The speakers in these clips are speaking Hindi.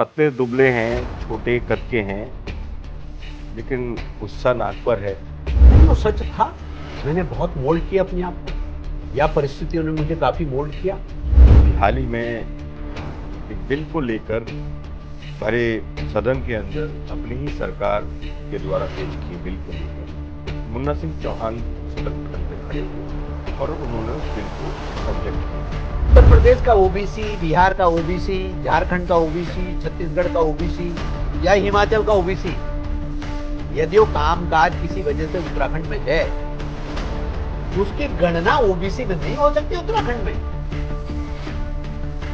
पतले दुबले हैं, छोटे कद के हैं, लेकिन गुस्सा नाक पर है। नहीं, वो सच था। मैंने बहुत मोल्ड किया अपने आप को, या परिस्थितियों ने मुझे काफी मोल्ड किया। हाल ही में एक बिल को लेकर सारे सदन के अंदर अपनी ही सरकार के द्वारा पेश किए बिल को लेकर मुन्ना सिंह चौहान सदन के अंदर खड़े हुए और उन्होंने उस बिल को ऑब्जेक्ट किया। उत्तर प्रदेश का ओबीसी, बिहार का ओबीसी, झारखंड का ओबीसी, छत्तीसगढ़ का ओबीसी या हिमाचल का ओबीसी, यदि वो कामकाज किसी वजह से उत्तराखंड में है, उसकी गणना ओबीसी में नहीं हो सकती।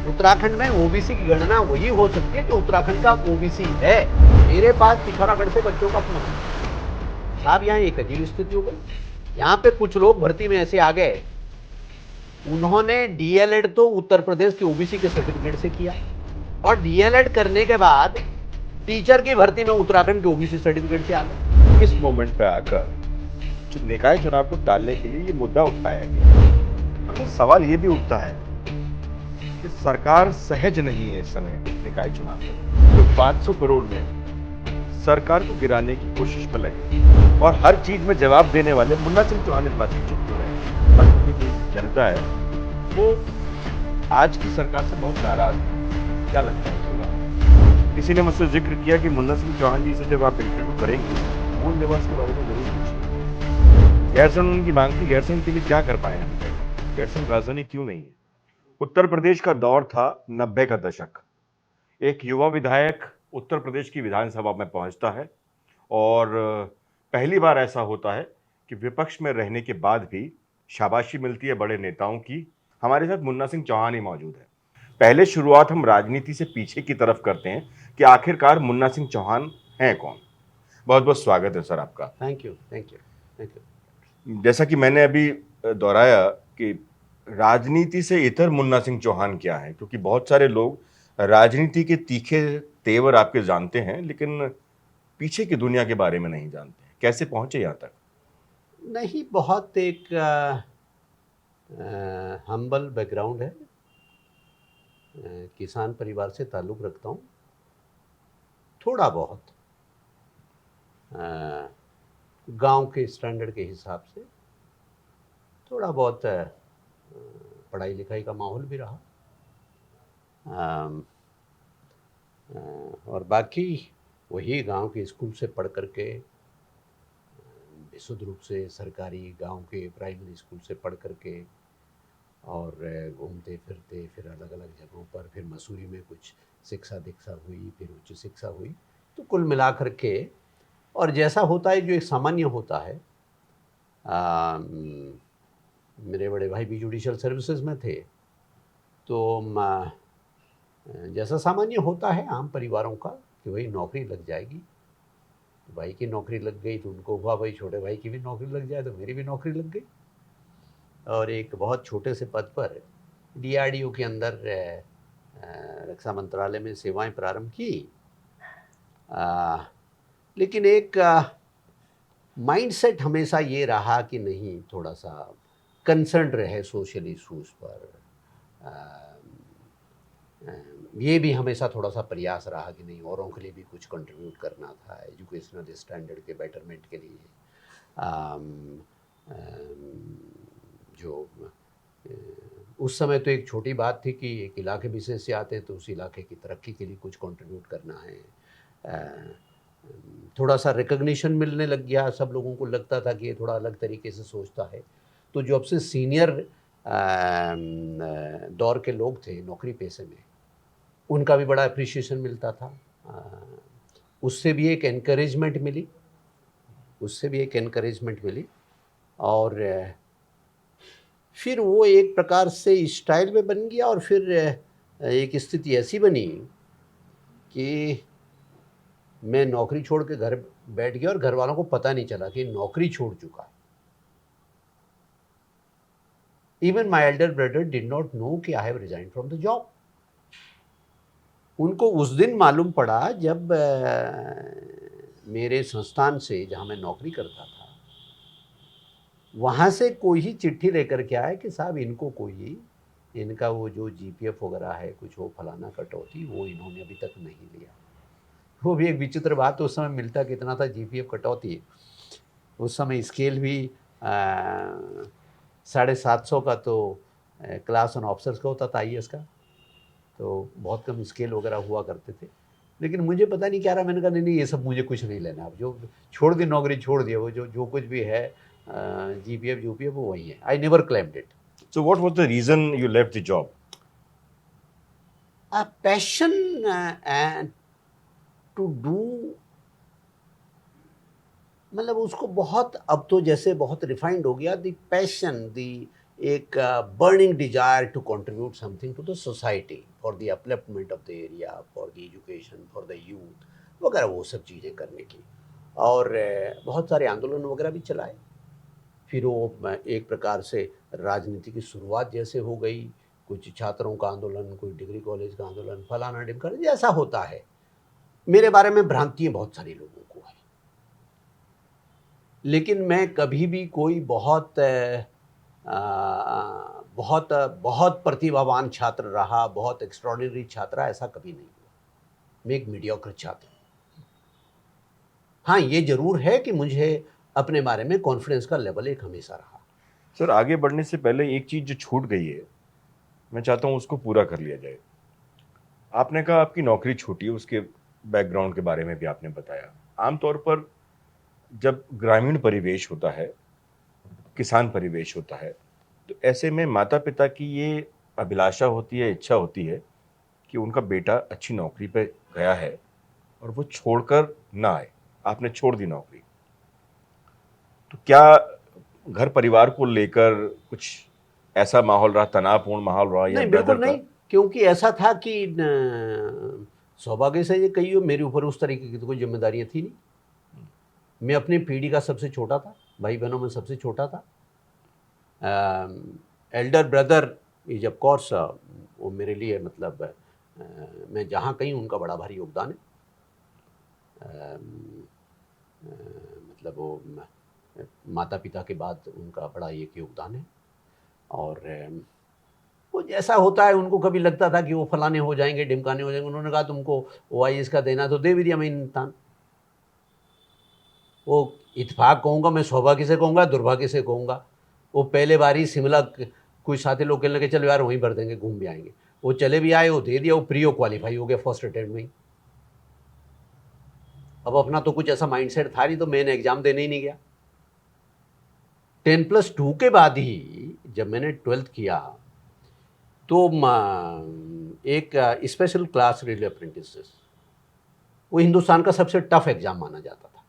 उत्तराखंड में ओबीसी की गणना वही हो सकती है जो उत्तराखंड का ओबीसी है। मेरे पास पिथौरागढ़ से बच्चों का फोन है। साहब, यहाँ एक अजीब स्थिति हो गई। यहाँ पे कुछ लोग भर्ती में ऐसे आ गए, उन्होंने डीएलएड तो उत्तर प्रदेश के ओबीसी के सर्टिफिकेट से किया, और डीएलएड करने के बाद टीचर की भर्ती में उत्तराखंड के ओबीसी सर्टिफिकेट से आ गए। इस मोमेंट पे आकर निकाय चुनाव को टालने के लिए ये मुद्दा उठाया गया। तो सवाल ये भी उठता है कि सरकार सहज नहीं है इस समय निकाय चुनाव में। तो 500 करोड़ में सरकार को गिराने की कोशिश में लगे और हर चीज में जवाब देने वाले मुन्ना सिंह चौहान इस बात से चुप क्यों रहे? बाकी की जो जनता है वो आज की सरकार से बहुत नाराज है। क्या लगता है इसका? किसी ने मुझसे जिक्र किया कि मुन्ना सिंह चौहान जी से जब आप इंटरव्यू करेंगे, मूल निवास के बारे में जरूर पूछिए। गैरसैंण उनकी मांग थी, गैरसैंण के लिए क्या कर पाए हम? गैरसैंण राजधानी क्यों नहीं है? उत्तर प्रदेश का दौर था 90 का दशक। एक युवा विधायक उत्तर प्रदेश की विधानसभा में पहुंचता है और पहली बार ऐसा होता है कि विपक्ष में रहने के बाद भी शाबाशी मिलती है बड़े नेताओं की। हमारे साथ मुन्ना सिंह चौहान ही मौजूद है। पहले शुरुआत हम राजनीति से पीछे की तरफ करते हैं कि आखिरकार मुन्ना सिंह चौहान हैं कौन। बहुत बहुत स्वागत है सर आपका। Thank you, thank you, thank you. जैसा कि मैंने अभी दोहराया कि राजनीति से इतर मुन्ना सिंह चौहान क्या है, क्योंकि बहुत सारे लोग राजनीति के तीखे तेवर आपके जानते हैं लेकिन पीछे की दुनिया के बारे में नहीं जानते हैं। कैसे पहुंचे यहाँ तक? नहीं, बहुत एक हम्बल बैकग्राउंड है। किसान परिवार से ताल्लुक़ रखता हूँ, थोड़ा बहुत गांव के स्टैंडर्ड के हिसाब से, थोड़ा बहुत पढ़ाई लिखाई का माहौल भी रहा, और बाकी वही गांव के स्कूल से पढ़ करके, विशुद्ध रूप से सरकारी गांव के प्राइमरी स्कूल से पढ़ करके, और घूमते फिरते फिर अलग अलग जगहों पर, फिर मसूरी में कुछ शिक्षा दीक्षा हुई, फिर उच्च शिक्षा हुई। तो कुल मिला करके, और जैसा होता है जो एक सामान्य होता है, मेरे बड़े भाई भी जुडिशल सर्विसेज में थे, तो जैसा सामान्य होता है आम परिवारों का कि भाई नौकरी लग जाएगी। भाई की नौकरी लग गई तो उनको हुआ भाई छोटे भाई की भी नौकरी लग जाए, तो मेरी भी नौकरी लग गई, और एक बहुत छोटे से पद पर डीआरडीओ के अंदर रक्षा मंत्रालय में सेवाएं प्रारंभ की। लेकिन एक माइंडसेट हमेशा ये रहा कि नहीं, थोड़ा सा कंसर्न रहे सोशल इशूज़ पर। ये भी हमेशा थोड़ा सा प्रयास रहा कि नहीं, औरों के लिए भी कुछ कंट्रीब्यूट करना था एजुकेशनल स्टैंडर्ड के बेटरमेंट के लिए। जो उस समय तो एक छोटी बात थी कि एक इलाके विशेष से आते हैं तो उस इलाके की तरक्की के लिए कुछ कंट्रीब्यूट करना है। थोड़ा सा रिकग्निशन मिलने लग गया, सब लोगों को लगता था कि ये थोड़ा अलग तरीके से सोचता है। तो जो अब से सीनियर दौर के लोग थे नौकरी पेशे में, उनका भी बड़ा अप्रिशिएशन मिलता था। उससे भी एक एनकरेजमेंट मिली, और फिर वो एक प्रकार से स्टाइल में बन गया। और फिर एक स्थिति ऐसी बनी कि मैं नौकरी छोड़ के घर बैठ गया और घर वालों को पता नहीं चला कि नौकरी छोड़ चुका है। Even my elder brother did not know कि I have resigned from the job. उनको उस दिन मालूम पड़ा जब मेरे संस्थान से, जहाँ मैं नौकरी करता था, वहाँ से कोई ही चिट्ठी लेकर के आया कि साहब इनका वो जो जीपीएफ वगैरह है, कुछ वो फलाना कटौती, वो इन्होंने अभी तक नहीं लिया। वो भी एक विचित्र बात, उस समय मिलता कितना था, जीपीएफ कटौती उस समय स्केल भी 750 का तो क्लास वन ऑफिसर्स का होता था, आईएएस का, तो बहुत कम स्केल वगैरह हुआ करते थे। लेकिन मुझे पता नहीं क्या रहा, मैंने कहा नहीं नहीं ये सब मुझे कुछ नहीं लेना, अब जो छोड़ दी नौकरी छोड़ दिया, वो जो कुछ भी है जीपीएफ यूपीएफ वो वही है। I never claimed it. So what was the reason you left the job? A passion and to do, मतलब उसको बहुत, अब तो जैसे बहुत रिफाइंड हो गया, द पैशन, द एक burning desire to contribute something to the society for the upliftment of the area, for the education, for the youth वगैरह, वो सब चीज़ें करने की। और बहुत सारे आंदोलन वगैरह भी चलाए। फिर वो एक प्रकार से राजनीति की शुरुआत जैसे हो गई, कुछ छात्रों का आंदोलन, कोई डिग्री कॉलेज का आंदोलन, फलाना ढिमकाना, जैसा होता है। मेरे बारे में भ्रांतियाँ बहुत सारे लोगों को है, लेकिन मैं कभी भी कोई बहुत बहुत बहुत प्रतिभावान छात्र रहा, बहुत एक्स्ट्रॉर्डिनरी छात्र, ऐसा कभी नहीं हुआ। मैं एक मीडियोक्र छात्र हूँ। हाँ, ये जरूर है कि मुझे अपने बारे में कॉन्फिडेंस का लेवल एक हमेशा रहा। सर, आगे बढ़ने से पहले एक चीज जो छूट गई है, मैं चाहता हूं उसको पूरा कर लिया जाए। आपने कहा आपकी नौकरी छूटी है, उसके बैकग्राउंड के बारे में भी आपने बताया। आमतौर पर जब ग्रामीण परिवेश होता है, किसान परिवेश होता है, तो ऐसे में माता पिता की ये अभिलाषा होती है, इच्छा होती है कि उनका बेटा अच्छी नौकरी पे गया है और वो छोड़कर ना आए। आपने छोड़ दी नौकरी, तो क्या घर परिवार को लेकर कुछ ऐसा माहौल रहा, तनावपूर्ण माहौल रहा, या नहीं, ब्रदर बिल्कुल का? नहीं, क्योंकि ऐसा था कि सौभाग्य से ये कहिए, मेरे ऊपर उस तरीके की तो कोई जिम्मेदारियां थी नहीं। मैं अपनी पीढ़ी का सबसे छोटा था, भाई बहनों में सबसे छोटा था। Elder brother is of course, वो मेरे लिए मतलब मैं जहाँ कहीं उनका बड़ा भारी योगदान है। मतलब वो माता पिता के बाद उनका बड़ा एक योगदान है। और वो जैसा होता है, उनको कभी लगता था कि वो फलाने हो जाएंगे, ढिमकाने हो जाएंगे, उन्होंने कहा तुमको ओआईएस का देना तो दे भी दिया। मैं इंसान, वो इत्तेफाक कहूँगा, मैं सौभाग्य से कहूँगा, दुर्भाग्य से कहूँगा। वो पहले बार ही शिमला कुछ साथी लोग कहने लगे चलो यार वहीं भर देंगे, घूम भी आएंगे। वो चले भी आए, वो दे दिया, वो प्रियो क्वालिफाई हो गया फर्स्ट अटेम्प्ट में ही। अब अपना तो कुछ ऐसा माइंडसेट था नहीं, तो मैंने एग्जाम देने ही नहीं गया। 10+2 के बाद ही जब मैंने 12th किया तो एक स्पेशल क्लास रेलवे अप्रेंटिसेस, वो हिंदुस्तान का सबसे टफ एग्जाम माना जाता था।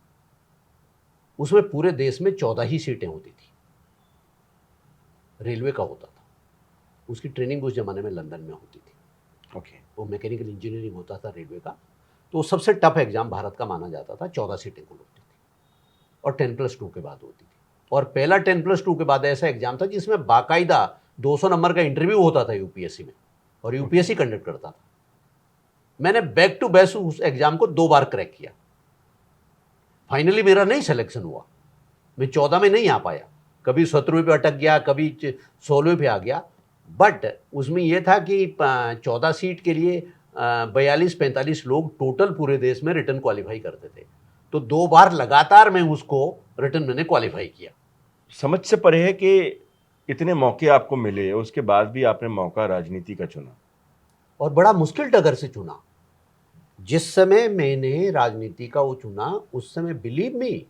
उसमें पूरे देश में 14 ही सीटें होती थी, रेलवे का होता था। उसकी ट्रेनिंग उस जमाने में लंदन में होती थी। ओके। वो मैकेनिकल इंजीनियरिंग होता था रेलवे का, तो वो सबसे टफ एग्जाम भारत का माना जाता था। 14 सीटें कुल होती थी और 10+2 के बाद होती थी। और पहला 10+2 के बाद ऐसा एग्जाम था जिसमें बाकायदा 200 नंबर का इंटरव्यू होता था यूपीएससी में, और यूपीएससी कंडक्ट करता था। मैंने बैक टू बैक उस एग्जाम को 2 बार क्रैक किया। फाइनली मेरा नहीं सिलेक्शन हुआ, मैं 14 में नहीं आ पाया, कभी 17वें पे अटक गया, कभी 16वें पे आ गया। बट उसमें यह था कि 14 सीट के लिए 42-45 लोग टोटल पूरे देश में रिटर्न क्वालिफाई करते थे, तो 2 बार लगातार मैं उसको रिटर्न मैंने क्वालिफाई किया। समझ से परे है कि इतने मौके आपको मिले, उसके बाद भी आपने मौका राजनीति का चुना, और बड़ा मुश्किल डगर से चुना। जिस समय मैंने राजनीति का वो चुना, उस समय बिलीव मी,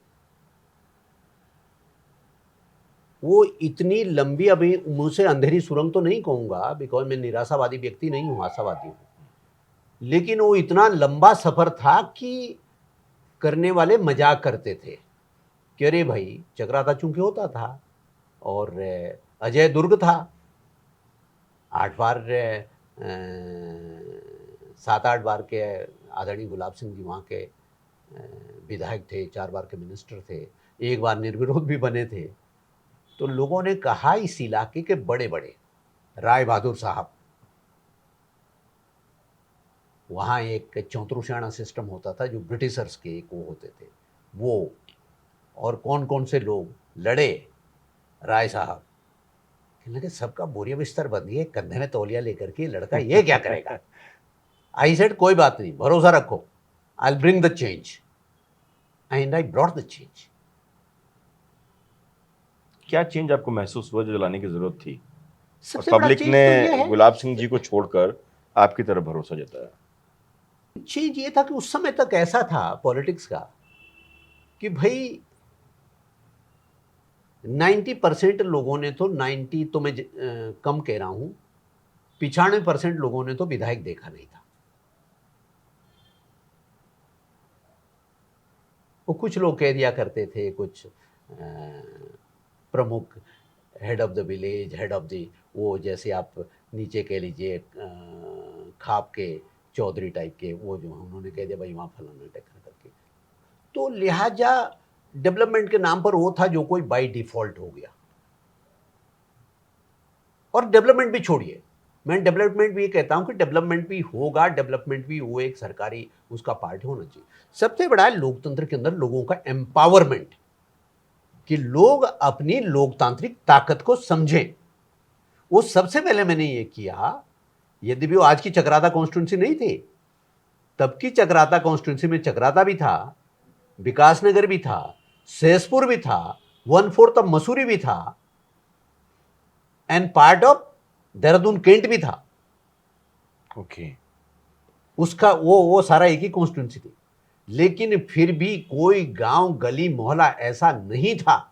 वो इतनी लंबी, अभी मुझसे अंधेरी सुरंग तो नहीं कहूंगा, बिकॉज मैं निराशावादी व्यक्ति नहीं हूं, आशावादी हूं, लेकिन वो इतना लंबा सफर था कि करने वाले मजाक करते थे कि अरे भाई चक्राता चूंकि होता था, और अजय दुर्ग था, 8 बार 7-8 बार के आदरणीय गुलाब सिंह जी वहाँ के विधायक थे, 4 बार के मिनिस्टर थे, 1 बार निर्विरोध भी बने थे। तो लोगों ने कहा इस इलाके के बड़े बड़े, राय बहादुर साहब, वहाँ एक चौंतरुशाना सिस्टम होता था जो ब्रिटिशर्स के एक वो होते थे, वो, और कौन कौन से लोग लड़े, राय साहब कहने लगे सबका बोरिया बिस्तर बंद है, कंधे में तौलिया लेकर के लड़का ये क्या करेगा। आई सेड कोई बात नहीं, भरोसा रखो, I will bring the change, and I brought the change. क्या चेंज आपको महसूस हुआ जो लाने की जरूरत थी और सबसे बड़ा पब्लिक चेंज ने तो ये है, गुलाब सिंह जी को छोड़कर आपकी तरफ भरोसा जताया? चेंज ये था कि उस समय तक ऐसा था पॉलिटिक्स का कि भाई 90% लोगों ने तो 90 तो मैं कम कह रहा हूं, 95% लोगों ने तो विधायक देखा नहीं था। वो कुछ लोग कह दिया करते थे, कुछ प्रमुख, head of the village, head of the, वो जैसे आप नीचे कह लीजिए खाप के चौधरी टाइप के, वो जो उन्होंने कह दिया भाई वहाँ फलाना टक्कर करके, तो लिहाजा डेवलपमेंट के नाम पर वो था जो कोई बाय डिफॉल्ट हो गया। और डेवलपमेंट भी छोड़िए, मैं डेवलपमेंट भी ये कहता हूं कि डेवलपमेंट भी होगा, डेवलपमेंट भी वो एक सरकारी उसका पार्ट होना चाहिए। सबसे बड़ा है लोकतंत्र के अंदर लोगों का एम्पावरमेंट, कि लोग अपनी लोकतांत्रिक ताकत को समझें। वो सबसे पहले मैंने ये किया, यदि भी वो आज की चक्राता कॉन्स्टिट्यूंसी नहीं थी, तब की चक्राता कॉन्स्टिट्यूंसी में चक्राता भी था, विकासनगर भी था, सहसपुर भी था, 1/4 ऑफ मसूरी भी था, and part of Dehradun Kent भी था। ओके। उसका वो सारा एक ही कॉन्स्टिट्यूंसी थी, लेकिन फिर भी कोई गांव गली मोहल्ला ऐसा नहीं था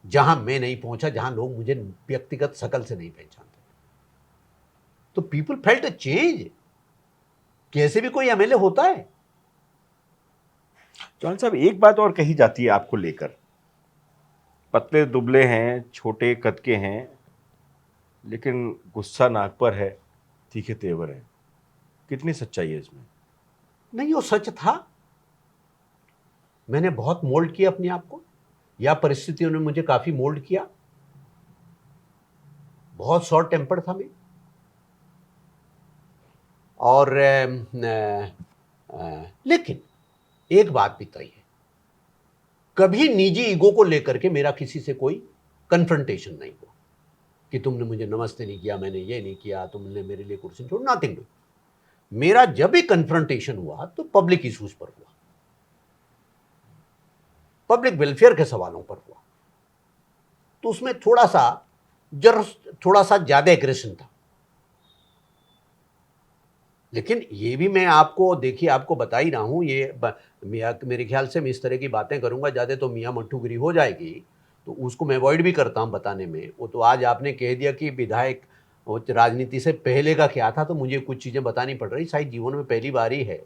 जहां मैं नहीं पहुंचा, जहां लोग मुझे व्यक्तिगत शकल से नहीं पहचानते। तो पीपल फेल्ट अ चेंज। कैसे भी कोई एमएलए होता है। चौहान साहब, एक बात और कही जाती है आपको लेकर, पतले दुबले हैं, छोटे कद के हैं, लेकिन गुस्सा नाक पर है, तीखे तेवर है। कितनी सच्चाई है इसमें? नहीं, वो सच था। मैंने बहुत मोल्ड किया अपने आप को, या परिस्थितियों ने मुझे काफी मोल्ड किया। बहुत शॉर्ट टेम्पर्ड था मैं। और लेकिन एक बात भी तय है, कभी निजी ईगो को लेकर के मेरा किसी से कोई कन्फ्रंटेशन नहीं हुआ कि तुमने मुझे नमस्ते नहीं किया, मैंने ये नहीं किया, तुमने मेरे लिए कुर्सी छोड़, नथिंग। मेरा जब भी कन्फ्रंटेशन हुआ तो पब्लिक इश्यूज पर हुआ, पब्लिक वेलफेयर के सवालों पर हुआ। तो उसमें थोड़ा सा ज्यादा एग्रेशन था। लेकिन ये भी मैं आपको देखिए, आपको बता ही रहा हूं, मेरे ख्याल से मैं इस तरह की बातें करूंगा ज्यादा तो मियां मट्ठूगिरी हो जाएगी, तो उसको मैं अवॉइड भी करता हूं बताने में। वो तो आज आपने कह दिया कि विधायक राजनीति से पहले का क्या था, तो मुझे कुछ चीजें बतानी पड़ रही। शायद जीवन में पहली बार ही है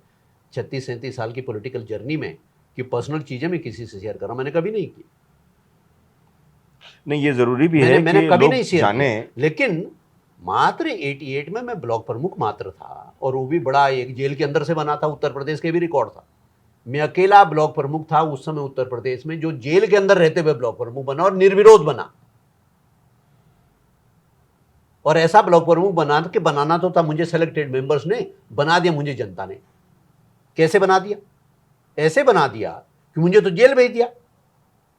36-37 साल की पॉलिटिकल जर्नी में कि पर्सनल चीजें मैं किसी से शेयर कर रहा हूं। मैंने कभी नहीं की। नहीं, ये जरूरी भी है मैंने कि कभी लोग नहीं शेयर जाने। किया। लेकिन मात्र 88 में मैं ब्लॉक प्रमुख मात्र था, और वो भी बड़ा एक जेल के अंदर से बना था, उत्तर प्रदेश के भी रिकॉर्ड था। मैं अकेला ब्लॉक प्रमुख था उस समय उत्तर प्रदेश में जो जेल के अंदर रहते हुए ब्लॉक प्रमुख बना, और निर्विरोध बना। और ऐसा ब्लॉक प्रमुख बनाना तो था, मुझे सेलेक्टेड मेंबर्स ने बना दिया, मुझे जनता ने। कैसे बना दिया? ऐसे बना दिया कि मुझे तो जेल भेज दिया।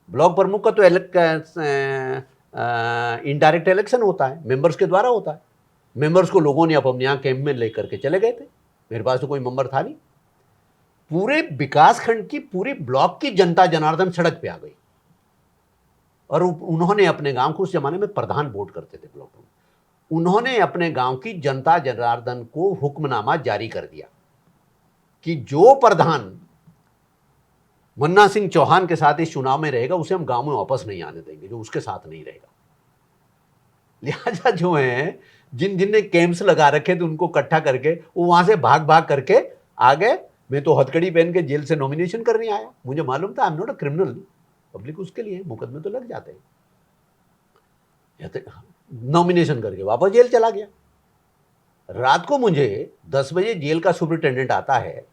ब्लॉक प्रमुख का तो इनडायरेक्ट इलेक्शन होता है, मेंबर्स के द्वारा होता है। मेंबर्स को लोगों ने अपने यहाँ कैंप में लेकर के चले गए थे। मेरे पास तो कोई मेंबर था नहीं। पूरे विकास खंड की, पूरी ब्लॉक की जनता जनार्दन सड़क पे आ गई, और उन्होंने अपने गांव को, उस जमाने में प्रधान वोट करते थे ब्लॉक में, उन्होंने अपने गांव की जनता जनार्दन को हुक्मनामा जारी कर दिया कि जो प्रधान मुन्ना सिंह चौहान के साथ इस चुनाव में रहेगा उसे हम गांव में वापस नहीं आने देंगे, जो उसके साथ नहीं रहेगा। लिहाजा जो है, जिन जिन ने कैंप्स लगा रखे थे उनको इकट्ठा करके वो वहां से भाग भाग करके आ गए। मैं तो हथकड़ी पहन के जेल से नॉमिनेशन करने आया। मुझे मालूम था I am not a criminal. Public उसके लिए मुकदमे तो लग जाते हैं। नॉमिनेशन करके वापस जेल चला गया। रात को मुझे 10 बजे जेल का सुपरिटेंडेंट आता है,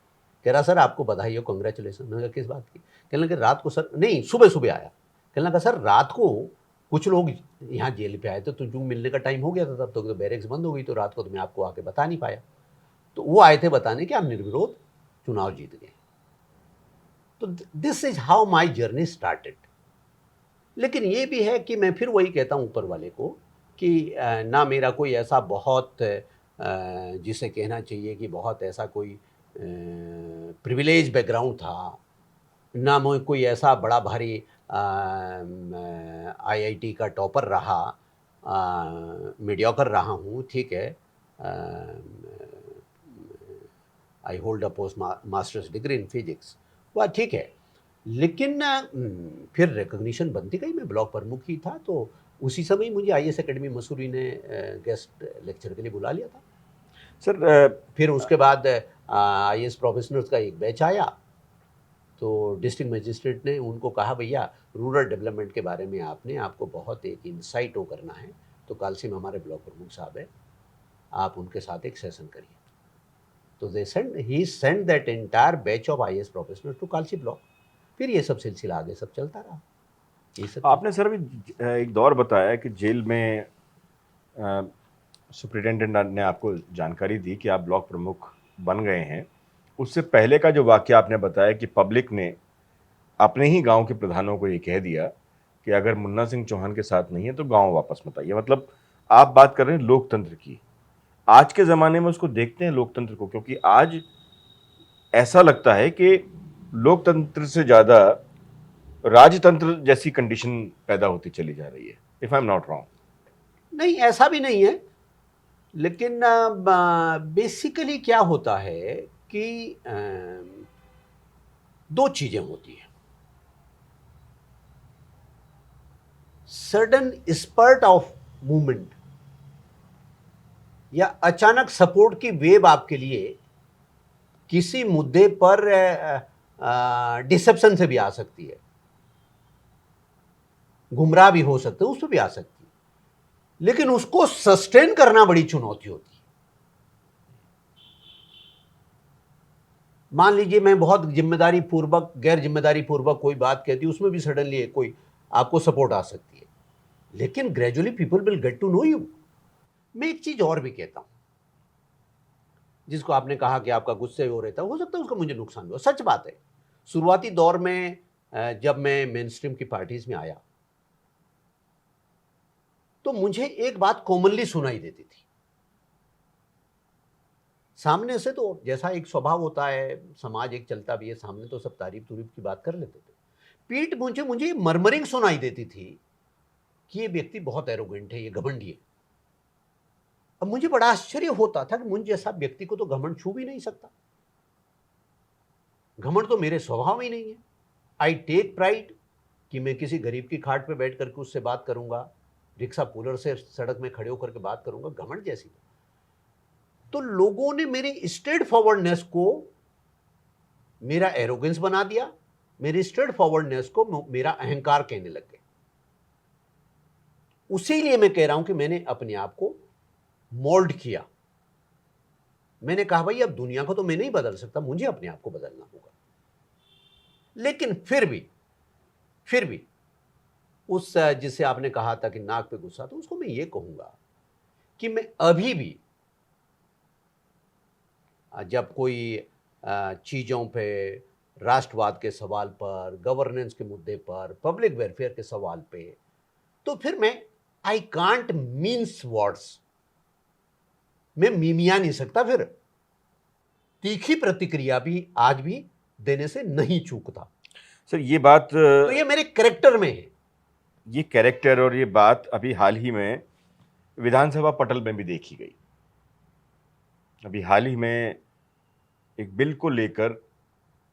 कह रहा सर आपको बधाई हो, कांग्रेचुलेसन। मैंने कहा किस बात की? कहने लगे रात को सर, नहीं सुबह सुबह आया, कहने लगा सर रात को कुछ लोग यहाँ जेल पे आए थे, तो जो मिलने का टाइम हो गया था, तब तक तो बैरेक्स बंद हो गई, तो रात को तो मैं आपको आके बता नहीं पाया। तो वो आए थे बताने कि आप निर्विरोध चुनाव जीत गए। तो this is how my journey started. लेकिन ये भी है कि मैं फिर वही कहता हूँ ऊपर वाले को कि ना मेरा कोई ऐसा बहुत जिसे कहना चाहिए कि बहुत ऐसा कोई प्रिविलेज बैकग्राउंड था, ना मैं कोई ऐसा बड़ा भारी आईआईटी का टॉपर रहा, मीडियोकर रहा हूँ, ठीक है। I hold a post masters degree in physics, वह ठीक है। लेकिन फिर रिकग्निशन बनती गई, मैं ब्लॉक प्रमुख ही था, तो उसी समय मुझे आईएएस एकेडमी मसूरी ने गेस्ट लेक्चर के लिए बुला लिया था। सर फिर उसके बाद आईएएस प्रोफेशनल्स का एक बैच आया, तो डिस्ट्रिक्ट मजिस्ट्रेट ने उनको कहा, भैया रूरल डेवलपमेंट के बारे में आपको बहुत एक इंसाइट वो करना है, तो कालसी में हमारे ब्लॉक प्रमुख साहब है, आप उनके साथ एक सेशन करिए। तो he send that entire batch of IAS professional to Kalsi block. फिर ये सब सिलसिला आगे सब चलता रहा। ये सब आपने सर अभी एक दौर बताया कि जेल में सुप्रिटेंडेंट ने आपको जानकारी दी कि आप ब्लॉक प्रमुख बन गए हैं। उससे पहले का जो वाकया आपने बताया कि पब्लिक ने अपने ही गांव के प्रधानों को ये कह दिया कि अगर मुन्ना सिंह चौहान के साथ नहीं है तो गांव वापस मत आइए। मतलब आप बात कर रहे हैं लोकतंत्र की। आज के ज़माने में उसको देखते हैं लोकतंत्र को, क्योंकि आज ऐसा लगता है कि लोकतंत्र से ज़्यादा राजतंत्र जैसी कंडीशन पैदा होती चली जा रही है। If I am not wrong. नहीं, ऐसा भी नहीं है, लेकिन बेसिकली क्या होता है कि दो चीजें होती हैं। सडन स्पर्ट ऑफ मूवमेंट या अचानक सपोर्ट की वेव आपके लिए किसी मुद्दे पर डिसेप्शन से भी आ सकती है, गुमराह भी हो सकते हैं, उसमें भी आ सकती है, लेकिन उसको सस्टेन करना बड़ी चुनौती होती है। मान लीजिए मैं बहुत जिम्मेदारी पूर्वक, गैर जिम्मेदारी पूर्वक कोई बात कहती हूं, उसमें भी सडनली कोई आपको सपोर्ट आ सकती है, लेकिन gradually people will get to know you. मैं एक चीज और भी कहता हूं, जिसको आपने कहा कि आपका गुस्से हो रहता हो सकता है उसका मुझे नुकसान भी हो, सच बात है। शुरुआती दौर में जब मैं मेन स्ट्रीम की पार्टीज में आया, तो मुझे एक बात कॉमनली सुनाई देती थी। सामने से तो जैसा एक स्वभाव होता है, समाज एक चलता भी है, सामने तो सब तारीफ तुरीफ की बात कर लेते थे। पीठ मुझे मरमरिंग सुनाई देती थी कि ये व्यक्ति बहुत एरोगेंट है, ये घमंडी है। अब मुझे बड़ा आश्चर्य होता था कि मुझ जैसा व्यक्ति को तो घमंड छू भी नहीं सकता, घमंड तो मेरे स्वभाव में ही नहीं है। आई टेक प्राइड कि मैं किसी गरीब की खाट पे बैठ करके उससे बात करूंगा, रिक्शा पुलर से सड़क में खड़े होकर के बात करूंगा, घमंड जैसी। तो लोगों ने मेरी स्ट्रेट फॉरवर्डनेस को मेरा एरोगेंस बना दिया, मेरी स्ट्रेट फॉरवर्डनेस को मेरा अहंकार कहने लग गए। उसी लिए मैं कह रहा हूं कि मैंने अपने आप को मोल्ड किया। मैंने कहा भाई अब दुनिया को तो मैं नहीं बदल सकता, मुझे अपने आप को बदलना होगा। लेकिन फिर भी उस जिसे आपने कहा था कि नाक पे गुस्सा, तो उसको मैं ये कहूंगा कि मैं अभी भी जब कोई चीज़ों पे, राष्ट्रवाद के सवाल पर, गवर्नेंस के मुद्दे पर, पब्लिक वेलफेयर के सवाल पे, तो फिर मैं आई कांट मीन्स वर्ड्स, मैं मीमिया नहीं सकता। फिर तीखी प्रतिक्रिया भी आज भी देने से नहीं चूकता। सर ये बात तो ये मेरे कैरेक्टर में है। ये कैरेक्टर और ये बात अभी हाल ही में विधानसभा पटल में भी देखी गई। अभी हाल ही में एक बिल को लेकर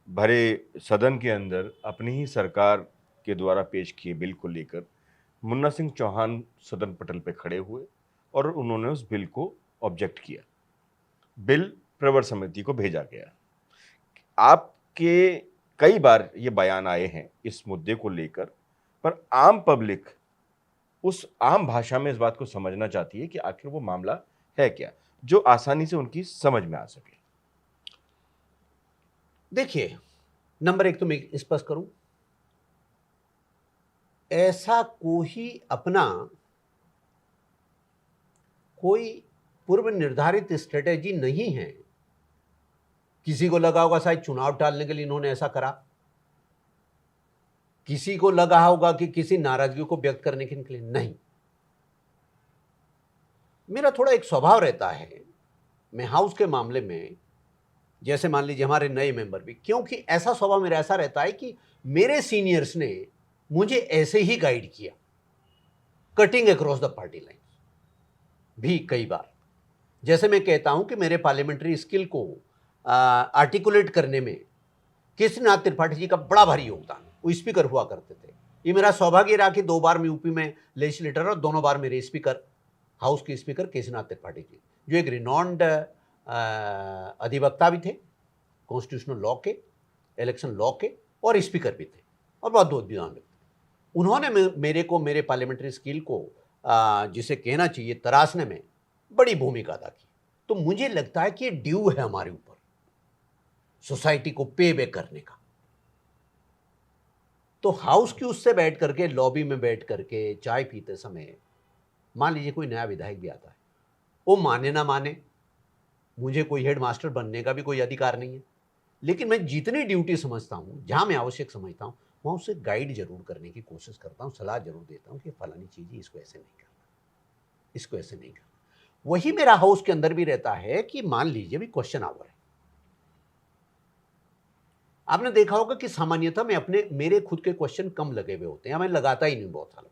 भरे सदन के अंदर अपनी ही सरकार के द्वारा पेश किए बिल को लेकर मुन्ना सिंह चौहान सदन पटल पे खड़े हुए और उन्होंने उस बिल को ऑब्जेक्ट किया। बिल प्रवर समिति को भेजा गया। आपके कई बार ये बयान आए हैं इस मुद्दे को लेकर, पर आम पब्लिक उस आम भाषा में इस बात को समझना चाहती है कि आखिर वो मामला है क्या, जो आसानी से उनकी समझ में आ सके। देखिए, नंबर एक तो मैं स्पष्ट करूं, ऐसा कोई पूर्व निर्धारित स्ट्रेटेजी नहीं है। किसी को लगा होगा शायद चुनाव टालने के लिए इन्होंने ऐसा करा, किसी को लगा होगा कि किसी नाराजगी को व्यक्त करने के लिए, नहीं। मेरा थोड़ा एक स्वभाव रहता है, मैं हाउस के मामले में जैसे मान लीजिए हमारे नए मेंबर भी, क्योंकि ऐसा स्वभाव मेरा ऐसा रहता है कि मेरे सीनियर्स ने मुझे ऐसे ही गाइड किया, cutting across the party line भी कई बार। जैसे मैं कहता हूं कि मेरे पार्लियामेंट्री स्किल को आर्टिकुलेट करने में केसरीनाथ त्रिपाठी जी का बड़ा भारी योगदान है। वो स्पीकर हुआ करते थे। ये मेरा सौभाग्य रहा कि 2 बार मैं यूपी में लेजिस्लेटर और दोनों बार मेरे स्पीकर, हाउस के स्पीकर केसरीनाथ त्रिपाठी जी, जो एक रिनॉन्ड अधिवक्ता भी थे, कॉन्स्टिट्यूशनल लॉ के, इलेक्शन लॉ के, और स्पीकर भी थे, और बहुत विद्वान व्यक्ति। उन्होंने मेरे को, मेरे पार्लियामेंट्री स्किल को जिसे कहना चाहिए तराशने में बड़ी भूमिका अदा की। तो मुझे लगता है कि ये ड्यू है हमारे ऊपर सोसाइटी को पे बैक करने का। तो हाउस की उससे बैठ करके, लॉबी में बैठ करके चाय पीते समय मान लीजिए कोई नया विधायक भी आता है, वो माने ना माने, मुझे कोई हेडमास्टर बनने का भी कोई अधिकार नहीं है, लेकिन मैं जितनी ड्यूटी समझता हूँ, जहाँ मैं आवश्यक समझता हूँ, वहाँ उससे गाइड जरूर करने की कोशिश करता हूँ, सलाह जरूर देता हूँ कि फलानी चीज़ इसको ऐसे नहीं करना, इसको ऐसे नहीं करना। वही मेरा हाउस के अंदर भी रहता है कि मान लीजिए भी क्वेश्चन आवर है। आपने देखा होगा कि सामान्यतः मैं मेरे खुद के क्वेश्चन कम लगे हुए होते हैं, मैं लगाता ही नहीं बहुत सालों से,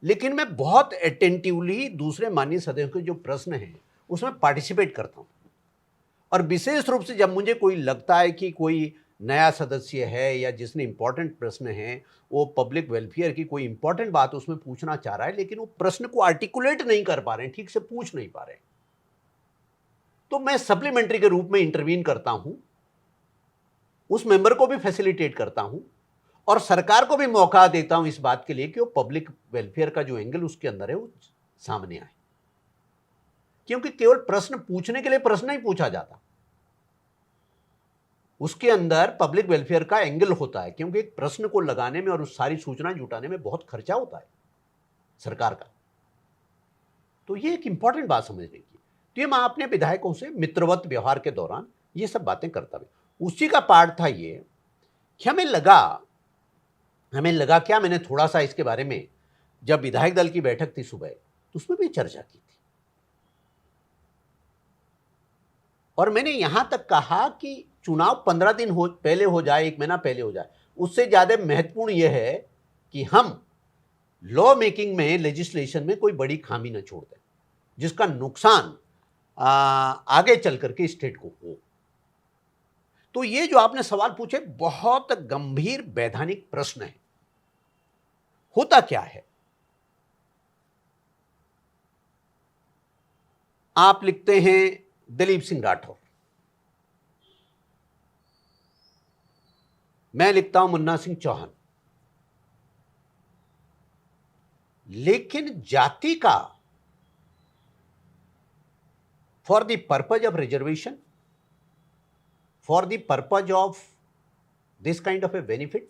लेकिन मैं बहुत अटेंटिवली दूसरे माननीय सदस्यों के जो प्रश्न हैं उसमें पार्टिसिपेट करता हूँ। और विशेष रूप से जब मुझे कोई लगता है कि कोई नया सदस्य है या जिसने इंपॉर्टेंट प्रश्न है, वो पब्लिक वेलफेयर की कोई इंपॉर्टेंट बात उसमें पूछना चाह रहा है, लेकिन वो प्रश्न को आर्टिकुलेट नहीं कर पा रहे हैं, ठीक से पूछ नहीं पा रहे हैं, तो मैं सप्लीमेंट्री के रूप में इंटरवीन करता हूं, उस मेंबर को भी फैसिलिटेट करता हूं और सरकार को भी मौका देता हूं इस बात के लिए कि वो पब्लिक वेलफेयर का जो एंगल उसके अंदर है वो सामने आए। क्योंकि केवल प्रश्न पूछने के लिए प्रश्न नहीं पूछा जाता, उसके अंदर पब्लिक वेलफेयर का एंगल होता है, क्योंकि एक प्रश्न को लगाने में और उस सारी सूचना जुटाने में बहुत खर्चा होता है सरकार का। तो ये एक इंपॉर्टेंट बात समझने की। तो ये मैं अपने विधायकों से मित्रवत व्यवहार के दौरान ये सब बातें करता भी, उसी का पार्ट था ये कि हमें लगा क्या, मैंने थोड़ा सा इसके बारे में, जब विधायक दल की बैठक थी सुबह, तो उसमें भी चर्चा की थी, और मैंने यहां तक कहा कि चुनाव 15 दिन पहले हो जाए, 1 महीना पहले हो जाए, उससे ज्यादा महत्वपूर्ण यह है कि हम लॉ मेकिंग में, लेजिस्लेशन में कोई बड़ी खामी न छोड़ दें जिसका नुकसान आगे चल करके स्टेट को हो। तो ये जो आपने सवाल पूछे बहुत गंभीर वैधानिक प्रश्न है। होता क्या है, आप लिखते हैं दिलीप सिंह राठौर, मैं लिखता हूं मुन्ना सिंह चौहान, लेकिन जाति का for the purpose of reservation, for the purpose of this kind of A benefit,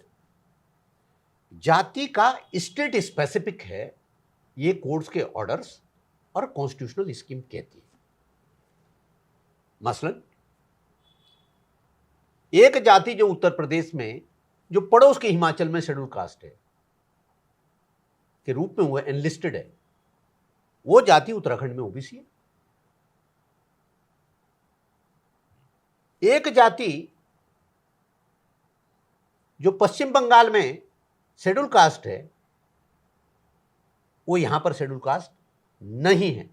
जाति का स्टेट स्पेसिफिक है, ये कोर्ट्स के ऑर्डर्स और कॉन्स्टिट्यूशनल स्कीम कहती है। मसलन एक जाति जो उत्तर प्रदेश में, जो पड़ोस के हिमाचल में शेड्यूल कास्ट है के रूप में वो एनलिस्टेड है, वो जाति उत्तराखंड में ओबीसी है। एक जाति जो पश्चिम बंगाल में शेड्यूल कास्ट है, वो यहां पर शेड्यूल कास्ट नहीं है।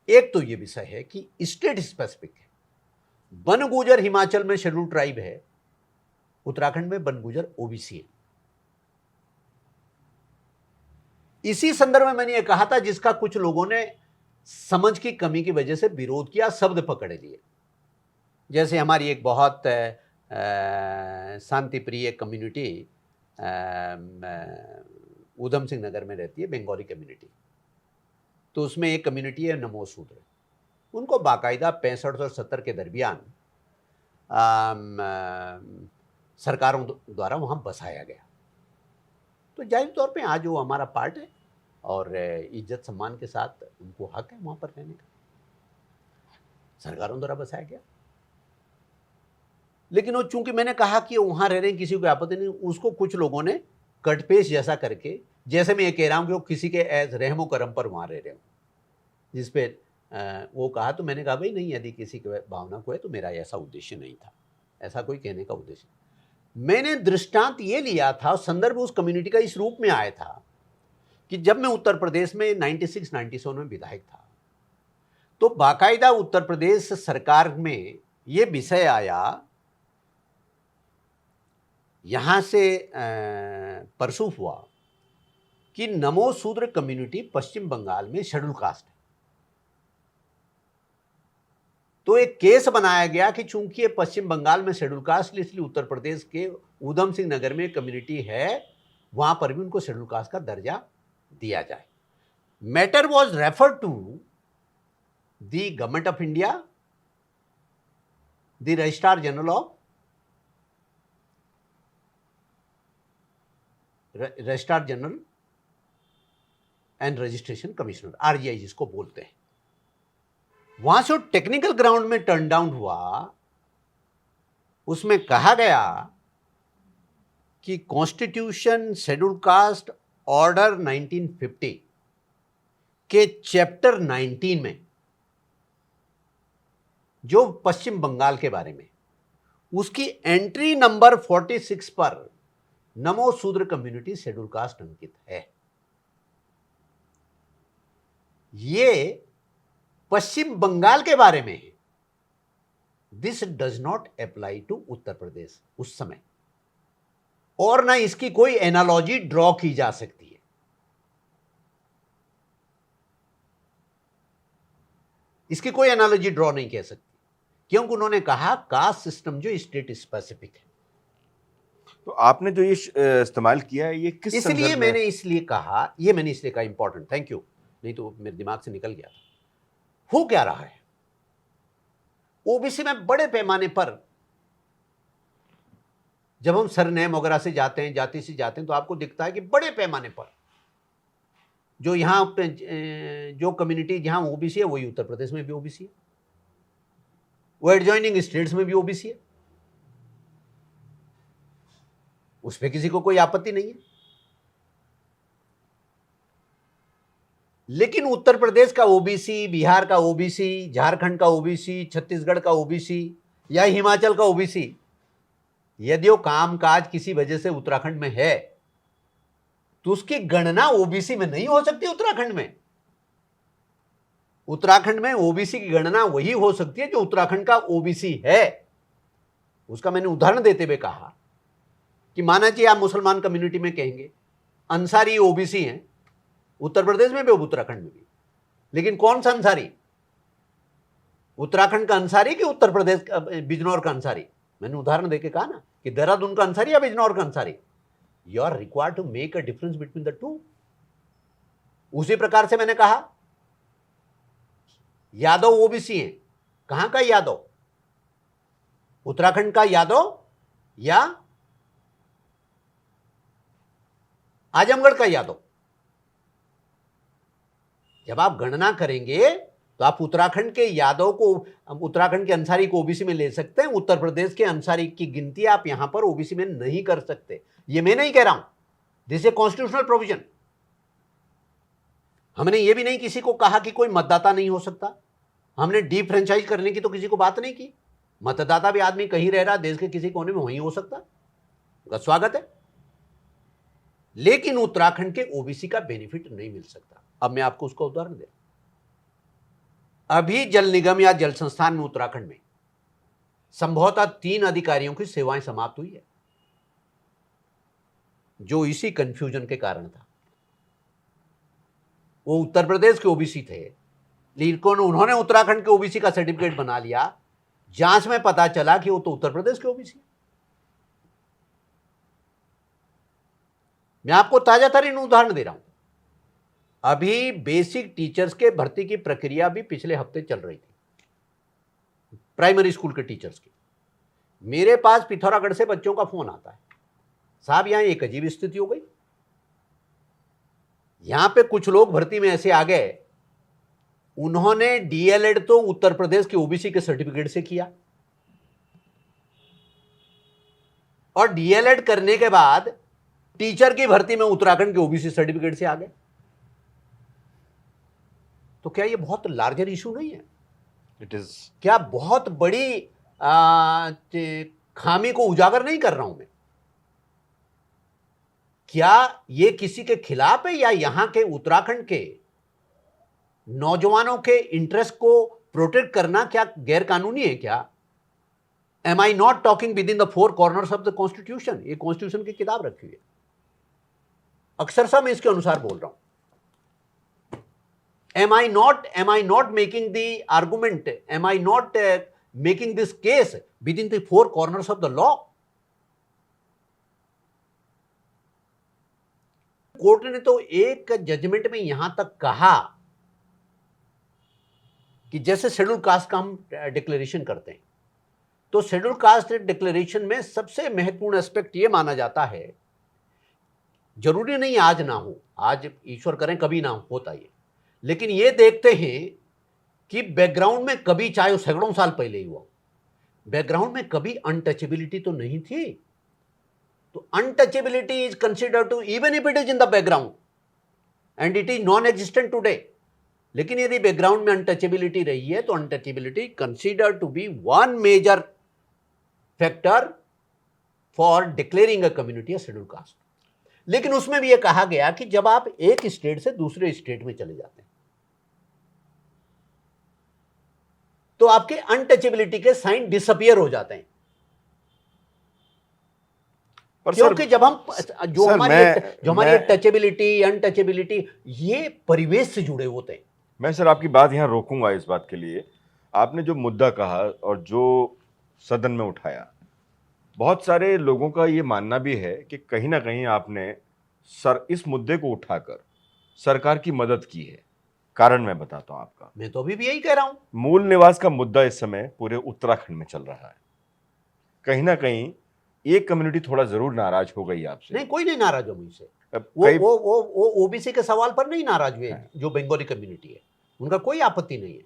एक तो ये विषय है कि स्टेट स्पेसिफिक है, बनगुजर हिमाचल में शेड्यूल ट्राइब है, उत्तराखंड में बनगुजर ओबीसी है। इसी संदर्भ में मैंने ये कहा था, जिसका कुछ लोगों ने समझ की कमी की वजह से विरोध किया, शब्द पकड़ लिए। जैसे हमारी एक बहुत शांति प्रिय कम्युनिटी उधम सिंह नगर में रहती है, बंगाली कम्युनिटी, तो उसमें एक कम्युनिटी है नमो शूद्र, उनको बाकायदा 65 और 70 के दरमियान सरकारों द्वारा वहाँ बसाया गया। तो जाहिर तौर पे आज वो हमारा पार्ट है और इज्जत सम्मान के साथ उनको हक है वहाँ पर रहने का, सरकारों द्वारा बसाया गया। लेकिन वो चूंकि मैंने कहा कि वहाँ रह रहे हैं, किसी को आपत्ति नहीं, उसको कुछ लोगों ने कटपेश जैसा करके, जैसे मैं ये कह रहा हूँ कि वो किसी के एज रहमो करम पर वहाँ रह रहे हो, जिसपे वो कहा तो मैंने कहा भाई नहीं, यदि किसी की भावना को है तो मेरा ऐसा उद्देश्य नहीं था, ऐसा कोई कहने का उद्देश्य। मैंने दृष्टांत ये लिया था, संदर्भ उस कम्युनिटी का इस रूप में आया था कि जब मैं उत्तर प्रदेश में 96-97 में विधायक था तो बाकायदा उत्तर प्रदेश सरकार में ये विषय आया, यहां से परसू हुआ कि नमो शूद्र कम्युनिटी पश्चिम बंगाल में शेड्यूल कास्ट है। तो एक केस बनाया गया कि चूंकि ये पश्चिम बंगाल में शेड्यूल कास्ट, इसलिए उत्तर प्रदेश के उधम सिंह नगर में कम्युनिटी है, वहां पर भी उनको शेड्यूल कास्ट का दर्जा दिया जाए। Matter was refer to the government of India, the registrar general of registrar general and registration commissioner, RGI जिसको बोलते हैं। वहां से टेक्निकल ग्राउंड में टर्न डाउन हुआ, उसमें कहा गया कि कॉन्स्टिट्यूशन शेड्यूल कास्ट ऑर्डर 1950 के चैप्टर 19 में जो पश्चिम बंगाल के बारे में, उसकी एंट्री नंबर 46 पर नमो शूद्र कम्युनिटी शेड्यूल कास्ट अंकित है। ये पश्चिम बंगाल के बारे में है। This does not apply to Uttar Pradesh उस समय, और ना इसकी कोई एनालॉजी ड्रॉ की जा सकती है। इसकी कोई एनालॉजी ड्रॉ नहीं कह सकती, क्योंकि उन्होंने कहा कास्ट सिस्टम जो स्टेट स्पेसिफिक है। तो आपने जो ये इस्तेमाल किया है ये किस इसलिए संदर्भ में? मैंने इसलिए कहा इंपॉर्टेंट, थैंक यू, नहीं तो मेरे दिमाग से निकल गया था। हो क्या रहा है ओबीसी में बड़े पैमाने पर, जब हम सरनेम वगैरह से जाते हैं, जाति से जाते हैं, तो आपको दिखता है कि बड़े पैमाने पर जो यहां पे जो कम्युनिटी जहां ओबीसी है वही उत्तर प्रदेश में भी ओबीसी है, वो एडजॉइनिंग स्टेट्स में भी ओबीसी है, उस पर किसी को कोई आपत्ति नहीं है। लेकिन उत्तर प्रदेश का ओबीसी, बिहार का ओबीसी, झारखंड का ओबीसी, छत्तीसगढ़ का ओबीसी या हिमाचल का ओबीसी, यदि वो कामकाज किसी वजह से उत्तराखंड में है तो उसकी गणना ओबीसी में नहीं हो सकती। उत्तराखंड में ओबीसी की गणना वही हो सकती है जो उत्तराखंड का ओबीसी है। उसका मैंने उदाहरण देते हुए कहा कि माना जी आप मुसलमान कम्युनिटी में कहेंगे अंसारी ओबीसी हैं, उत्तर प्रदेश में भी उत्तराखंड में भी, लेकिन कौन सा अंसारी, उत्तराखंड का अंसारी कि उत्तर प्रदेश का बिजनौर का अंसारी? मैंने उदाहरण देके कहा ना कि देहरादून का अंसारी या बिजनौर का Ansari. You are required to make a difference between the two. उसी प्रकार से मैंने कहा यादव ओबीसी हैं, कहां का यादव, उत्तराखंड का यादव या आजमगढ़ का यादव? जब आप गणना करेंगे तो आप उत्तराखंड के यादव को, उत्तराखंड के अंसारी को ओबीसी में ले सकते हैं, उत्तर प्रदेश के अंसारी की गिनती आप यहां पर ओबीसी में नहीं कर सकते। ये मैं नहीं कह रहा हूं, दिस ए कॉन्स्टिट्यूशनल प्रोविजन। हमने ये भी नहीं किसी को कहा कि कोई मतदाता नहीं हो सकता, हमने डिफ्रेंचाइज करने की तो किसी को बात नहीं की। मतदाता भी आदमी कहीं रह रहा देश के किसी कोने में वहीं हो सकता, उनका स्वागत है, लेकिन उत्तराखंड के ओबीसी का बेनिफिट नहीं मिल सकता। अब मैं आपको उसका उदाहरण दे, अभी जल निगम या जल संस्थान में उत्तराखंड में संभवतः 3 अधिकारियों की सेवाएं समाप्त हुई है, जो इसी कंफ्यूजन के कारण था। वो उत्तर प्रदेश के ओबीसी थे, लेकिन उन्होंने उत्तराखंड के ओबीसी का सर्टिफिकेट बना लिया, जांच में पता चला कि वो तो उत्तर प्रदेश के ओबीसी। मैं आपको ताजा तरीन उदाहरण दे रहा हूं। अभी बेसिक टीचर्स के भर्ती की प्रक्रिया भी पिछले हफ्ते चल रही थी, प्राइमरी स्कूल के टीचर्स की। मेरे पास पिथौरागढ़ से बच्चों का फोन आता है, साहब यहां एक अजीब स्थिति हो गई, यहां पे कुछ लोग भर्ती में ऐसे आ गए, उन्होंने डीएलएड तो उत्तर प्रदेश के ओबीसी के सर्टिफिकेट से किया, और डीएलएड करने के बाद टीचर की भर्ती में उत्तराखंड के ओबीसी सर्टिफिकेट से आ गए। तो क्या ये बहुत लार्जर इशू नहीं है? It is. क्या बहुत बड़ी खामी को उजागर नहीं कर रहा हूं मैं? क्या ये किसी के खिलाफ है, या यहां के उत्तराखंड के नौजवानों के इंटरेस्ट को प्रोटेक्ट करना क्या गैर कानूनी है क्या? Am I not talking with in the four corners of the constitution? ये कॉन्स्टिट्यूशन की किताब रखी हुई है, अक्षरशः मैं इसके अनुसार बोल रहा हूं। am I not making the argument, am I not making this case within the four corners of the law? Court ने तो एक जजमेंट में यहां तक कहा कि जैसे शेड्यूल कास्ट का हम डिक्लेरेशन करते हैं, तो शेड्यूल कास्ट डिक्लेरेशन में सबसे महत्वपूर्ण एस्पेक्ट यह माना जाता है, जरूरी नहीं आज ना हो, आज ईश्वर करें कभी ना होता ये, लेकिन ये देखते हैं कि बैकग्राउंड में कभी, चाहे वो सैकड़ों साल पहले ही हुआ, बैकग्राउंड में कभी अनटचेबिलिटी तो नहीं थी। तो untouchability is considered to, even if it is in the background and it is non existent today, लेकिन यदि बैकग्राउंड में अनटचेबिलिटी रही है तो untouchability considered to be one major factor for declaring a community a scheduled caste. लेकिन उसमें भी यह कहा गया कि जब आप एक स्टेट से दूसरे स्टेट में चले जाते हैं तो आपके अनटचेबिलिटी के साइन डिसअपियर हो जाते हैं। क्योंकि जब हम जो हमारी टचेबिलिटी अनटचेबिलिटी ये परिवेश से जुड़े होते हैं। मैं सर आपकी बात यहां रोकूंगा इस बात के लिए। आपने जो मुद्दा कहा और जो सदन में उठाया, बहुत सारे लोगों का ये मानना भी है कि कहीं ना कहीं आपने इस मुद्दे को उठाकर सरकार की मदद की है। कारण मैं बताता हूं आपका। मैं तो अभी भी यही कह रहा हूं। मूल निवास का मुद्दा इस समय पूरे उत्तराखंड में चल रहा है। कहीं ना कहीं एक कम्युनिटी थोड़ा जरूर नाराज हो गई आपसे। नहीं, कोई नहीं नाराज हो मुझसे। वो ओबीसी के सवाल पर नहीं नाराज हुए, जो बंगाली कम्युनिटी है उनका कोई आपत्ति नहीं है।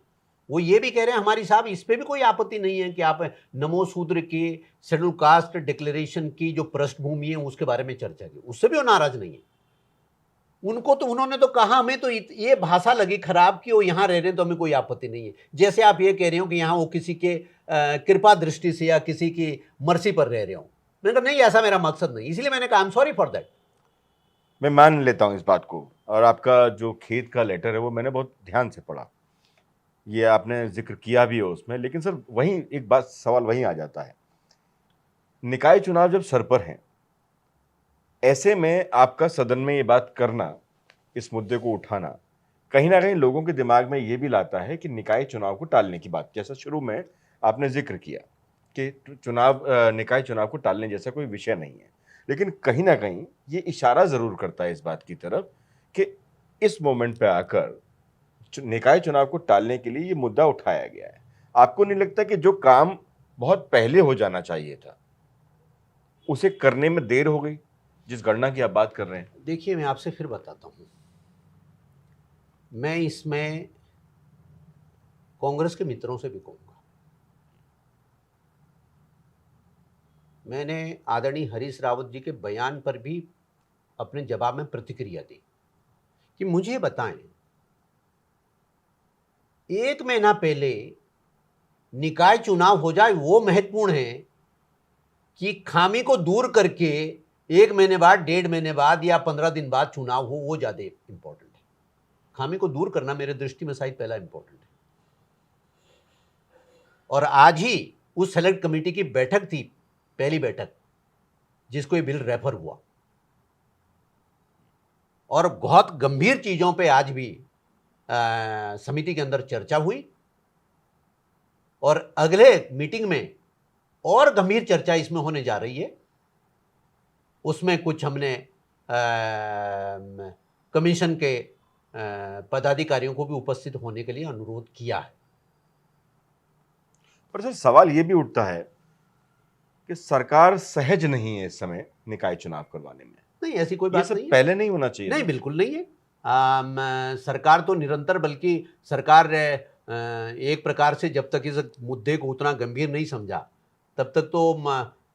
वो ये भी कह रहे हैं हमारी साहब इस पे भी कोई आपत्ति नहीं है कि आप नमो शूद्र की शेड्यूल कास्ट डिक्लेरेशन की जो पृष्ठभूमि है उसके बारे में चर्चा की, उससे भी वो नाराज नहीं है। उनको तो, उन्होंने तो कहा हमें तो ये भाषा लगी खराब कि वो यहाँ रह रहे हैं तो हमें कोई आपत्ति नहीं है। जैसे आप ये कह रहे हो कि यहाँ वो किसी के कृपा दृष्टि से या किसी की मर्जी पर रह रहे हो। मैंने कहा नहीं, ऐसा मेरा मकसद नहीं, इसलिए मैंने कहा I am sorry for that. मैं मान लेता हूं इस बात को। और आपका जो खेत का लेटर है वो मैंने बहुत ध्यान से पढ़ा, ये आपने जिक्र किया भी है उसमें। लेकिन सर वहीं एक बात, सवाल वहीं आ जाता है, निकाय चुनाव जब सर पर हैं, ऐसे में आपका सदन में ये बात करना, इस मुद्दे को उठाना, कहीं ना कहीं लोगों के दिमाग में ये भी लाता है कि निकाय चुनाव को टालने की बात। जैसा शुरू में आपने जिक्र किया कि निकाय चुनाव को टालने जैसा कोई विषय नहीं है, लेकिन कहीं ना कहीं ये इशारा जरूर करता है इस बात की तरफ कि इस मोमेंट पे आकर निकाय चुनाव को टालने के लिए ये मुद्दा उठाया गया है। आपको नहीं लगता कि जो काम बहुत पहले हो जाना चाहिए था उसे करने में देर हो गई, जिस गणना की आप बात कर रहे हैं? देखिए, मैं आपसे फिर बताता हूं, मैं इसमें कांग्रेस के मित्रों से भी कहूंगा। मैंने आदरणीय हरीश रावत जी के बयान पर भी अपने जवाब में प्रतिक्रिया दी कि मुझे बताएं, एक महीना पहले निकाय चुनाव हो जाए वो महत्वपूर्ण है कि खामी को दूर करके एक महीने बाद, 1.5 महीने बाद या 15 दिन बाद चुनाव हो, वो ज्यादा इंपॉर्टेंट है। खामी को दूर करना मेरे दृष्टि में शायद पहला इंपॉर्टेंट है। और आज ही उस सेलेक्ट कमेटी की बैठक थी, पहली बैठक, जिसको ये बिल रेफर हुआ, और बहुत गंभीर चीजों पे आज भी समिति के अंदर चर्चा हुई, और अगले मीटिंग में और गंभीर चर्चा इसमें होने जा रही है। उसमें कुछ हमने कमीशन के पदाधिकारियों को भी उपस्थित होने के लिए अनुरोध किया है। पर सर सवाल ये भी उठता है कि सरकार सहज नहीं है इस समय निकाय चुनाव करवाने में। नहीं, ऐसी कोई बात नहीं है। पहले नहीं होना चाहिए? नहीं, बिल्कुल नहीं है। सरकार तो निरंतर, बल्कि सरकार एक प्रकार से जब तक इस मुद्दे को उतना गंभीर नहीं समझा तब तक तो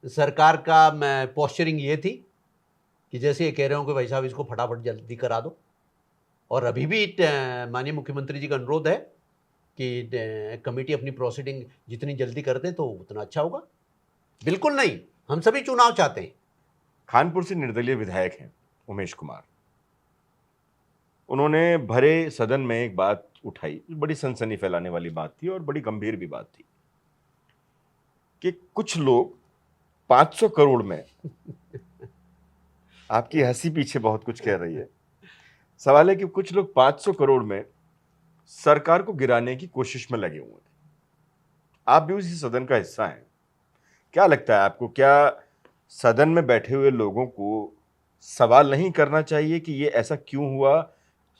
सरकार का पोस्चरिंग ये थी कि जैसे ये कह रहे हो कि भाई साहब इसको फटाफट जल्दी करा दो। और अभी भी माननीय मुख्यमंत्री जी का अनुरोध है कि कमेटी अपनी प्रोसीडिंग जितनी जल्दी कर दे तो उतना अच्छा होगा। बिल्कुल नहीं, हम सभी चुनाव चाहते हैं। कानपुर से निर्दलीय विधायक हैं उमेश कुमार, उन्होंने भरे सदन में एक बात उठाई, बड़ी सनसनी फैलाने वाली बात थी और बड़ी गंभीर भी बात थी कि कुछ लोग 500 करोड़ में आपकी हंसी पीछे बहुत कुछ कह रही है। सवाल है कि कुछ लोग 500 करोड़ में सरकार को गिराने की कोशिश में लगे हुए हैं। आप भी उसी सदन का हिस्सा हैं। क्या लगता है आपको, क्या सदन में बैठे हुए लोगों को सवाल नहीं करना चाहिए कि ये ऐसा क्यों हुआ,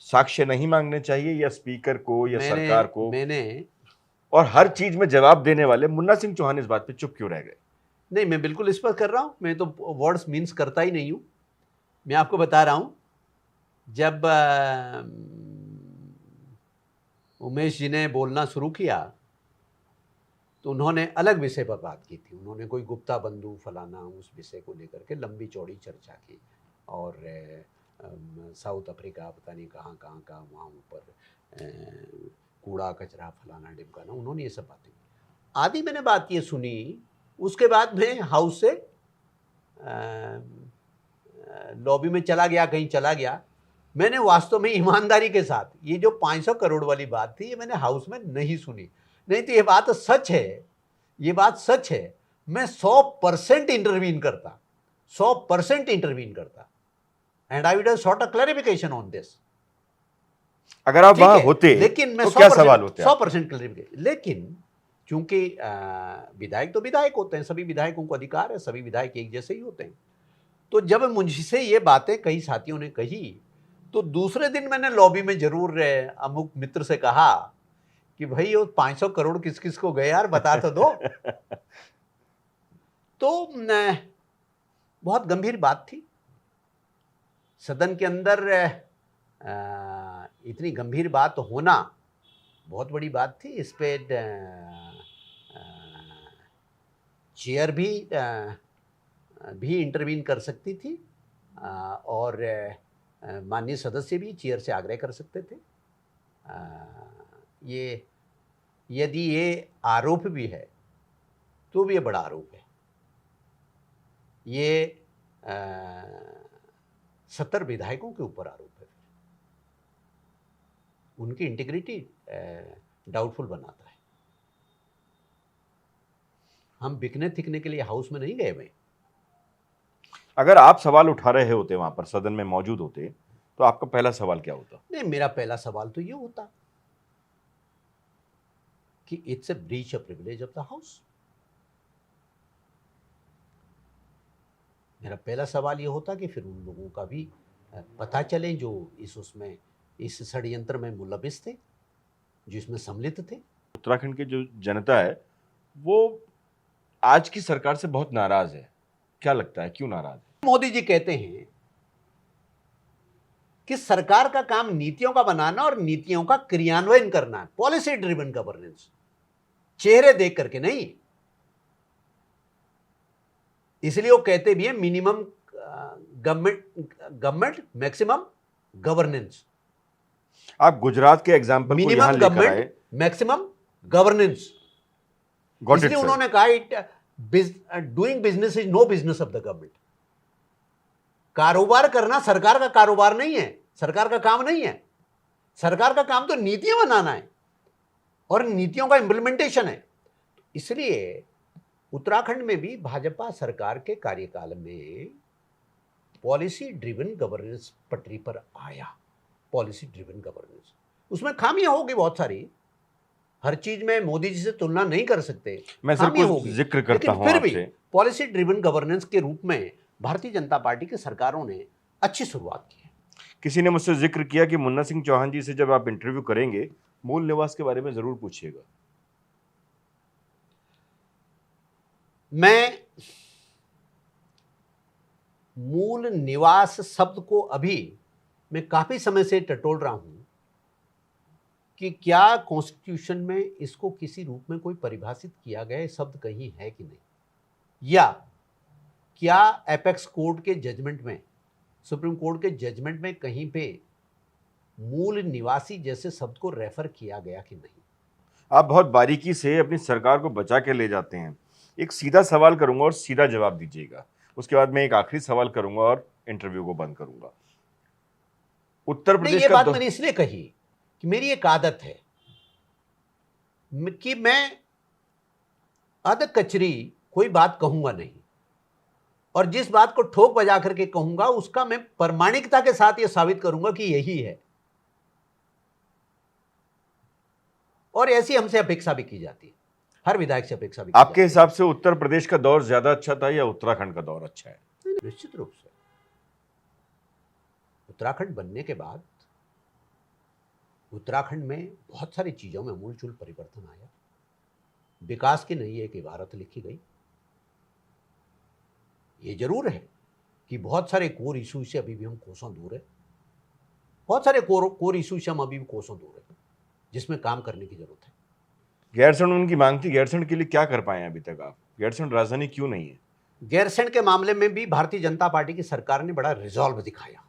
साक्ष्य नहीं मांगने चाहिए, या स्पीकर को या सरकार को? और हर चीज में जवाब देने वाले मुन्ना सिंह चौहान इस बात पे चुप क्यों रह गए? नहीं, मैं बिल्कुल इस पर कर रहा हूं। मैं तो वर्ड्स मीन्स करता ही नहीं हूं। मैं आपको बता रहा हूं, जब उमेश जी ने बोलना शुरू किया तो उन्होंने अलग विषय पर बात की थी। उन्होंने कोई गुप्ता बंधु फलाना उस विषय को लेकर के लंबी चौड़ी चर्चा की, और साउथ अफ्रीका पता नहीं कहाँ कहाँ का वहाँ ऊपर कूड़ा कचरा फलाना ढिमकाना, उन्होंने ये सब बातें की। आदि मैंने बात ये सुनी। उसके बाद मैं हाउस से लॉबी में चला गया, कहीं चला गया। मैंने वास्तव में ईमानदारी के साथ ये जो 500 करोड़ वाली बात थी, ये मैंने हाउस में नहीं सुनी। नहीं तो ये बात सच है, ये बात सच है। मैं 100% इंटरवीन करता, 100% इंटरवीन करता, and I would have sought a clarification on this। अगर आप वहां होते लेकिन मैं तो क्या सवाल होते? 100% क्लैरिफिकेशन। लेकिन चूंकि विधायक तो विधायक होते हैं, सभी विधायकों को अधिकार है, सभी विधायक एक जैसे ही होते हैं। तो जब मुझसे ये बातें कई साथियों ने कही, तो दूसरे दिन मैंने लॉबी में जरूर अमुक मित्र से कहा कि भाई वो 500 करोड़ किस किस को गए यार, बता तो दो। तो बहुत गंभीर बात थी। सदन के अंदर इतनी गंभीर बात होना बहुत बड़ी बात थी। इस पे चेयर भी इंटरवीन कर सकती थी, और माननीय सदस्य भी चेयर से आग्रह कर सकते थे। ये यदि ये आरोप भी है तो भी ये बड़ा आरोप है। ये 70 विधायकों के ऊपर आरोप है। उनकी इंटीग्रिटी डाउटफुल बनाता है। हम बिकने थिकने के लिए हाउस में नहीं गए हुए। अगर आप सवाल उठा रहे होते, वहां पर सदन में मौजूद होते, तो आपका पहला सवाल क्या होता? नहीं, मेरा पहला सवाल तो ये होता कि it's a breach of privilege of the house. मेरा पहला सवाल ये होता कि फिर उन लोगों का भी पता चले जो उसमें इस षड्यंत्र में मुलविस थे, जो इसमें सम्मिलित थे। उत्तराखंड की जो जनता है वो आज की सरकार से बहुत नाराज है। क्या लगता है, क्यों नाराज है? मोदी जी कहते हैं कि सरकार का काम नीतियों का बनाना और नीतियों का क्रियान्वयन करना है, पॉलिसी ड्रिवन गवर्नेंस, चेहरे देख करके नहीं। इसलिए वो कहते भी है मिनिमम गवर्नमेंट मैक्सिमम गवर्नेंस। आप गुजरात के एग्जांपल को यहां लेकर आए, मैक्सिमम गवर्नेंस। इसलिए उन्होंने कहा doing business is no business of the government. कारोबार करना सरकार का कारोबार नहीं है, सरकार का काम नहीं है। सरकार का काम तो नीतियां बनाना है और नीतियों का इंप्लीमेंटेशन है। इसलिए उत्तराखंड में भी भाजपा सरकार के कार्यकाल में पॉलिसी ड्रिवन गवर्नेंस पटरी पर आया। पॉलिसी ड्रिवन गवर्नेंस, उसमें खामियां होगी बहुत सारी। हर चीज में मोदी जी से तुलना नहीं कर सकते, मैं सिर्फ जिक्र करता हूं, फिर भी पॉलिसी ड्रिवन गवर्नेंस के रूप में भारतीय जनता पार्टी की सरकारों ने अच्छी शुरुआत की है। किसी ने मुझसे जिक्र किया कि मुन्ना सिंह चौहान जी से जब आप इंटरव्यू करेंगे, मूल निवास के बारे में जरूर पूछिएगा। मैं मूल निवास शब्द को अभी मैं काफी समय से टटोल रहा हूं कि क्या कॉन्स्टिट्यूशन में इसको किसी रूप में कोई परिभाषित किया गया शब्द कहीं है कि नहीं, या क्या एपेक्स कोर्ट के जजमेंट में, सुप्रीम कोर्ट के जजमेंट में कहीं पे मूल निवासी जैसे शब्द को रेफर किया गया कि नहीं। आप बहुत बारीकी से अपनी सरकार को बचा के ले जाते हैं। एक सीधा सवाल करूंगा और सीधा जवाब दीजिएगा, उसके बाद मैं एक आखिरी सवाल करूंगा और इंटरव्यू को बंद करूंगा। उत्तर नहीं, प्रदेश ये का बात मैंने इसलिए कही कि मेरी एक आदत है कि मैं अध कचरी कोई बात कहूंगा नहीं, और जिस बात को ठोक बजा करके कहूंगा उसका मैं प्रामाणिकता के साथ यह साबित करूंगा कि यही है, और ऐसी हमसे अपेक्षा भी की जाती है, हर विधायक से अपेक्षा भी की आपके जाती हिसाब से उत्तर प्रदेश का दौर ज्यादा अच्छा था या उत्तराखंड का दौर अच्छा है? है। निश्चित रूप से उत्तराखंड बनने के बाद उत्तराखंड में बहुत सारी चीजों में आमूलचूल परिवर्तन आया। विकास की नई एक इबारत लिखी गई। ये जरूर है कि बहुत सारे कोर इशू से अभी भी हम कोसों दूर है, बहुत सारे कोर इशू से हम अभी भी कोसों दूर है, जिसमें काम करने की जरूरत है। गैरसैंण उनकी मांग थी, गैरसैंण के लिए क्या कर पाए हैं अभी तक आप? गैरसैंण राजधानी क्यों नहीं है? गैरसैंण के मामले में भी भारतीय जनता पार्टी की सरकार ने बड़ा रिजॉल्व दिखाया।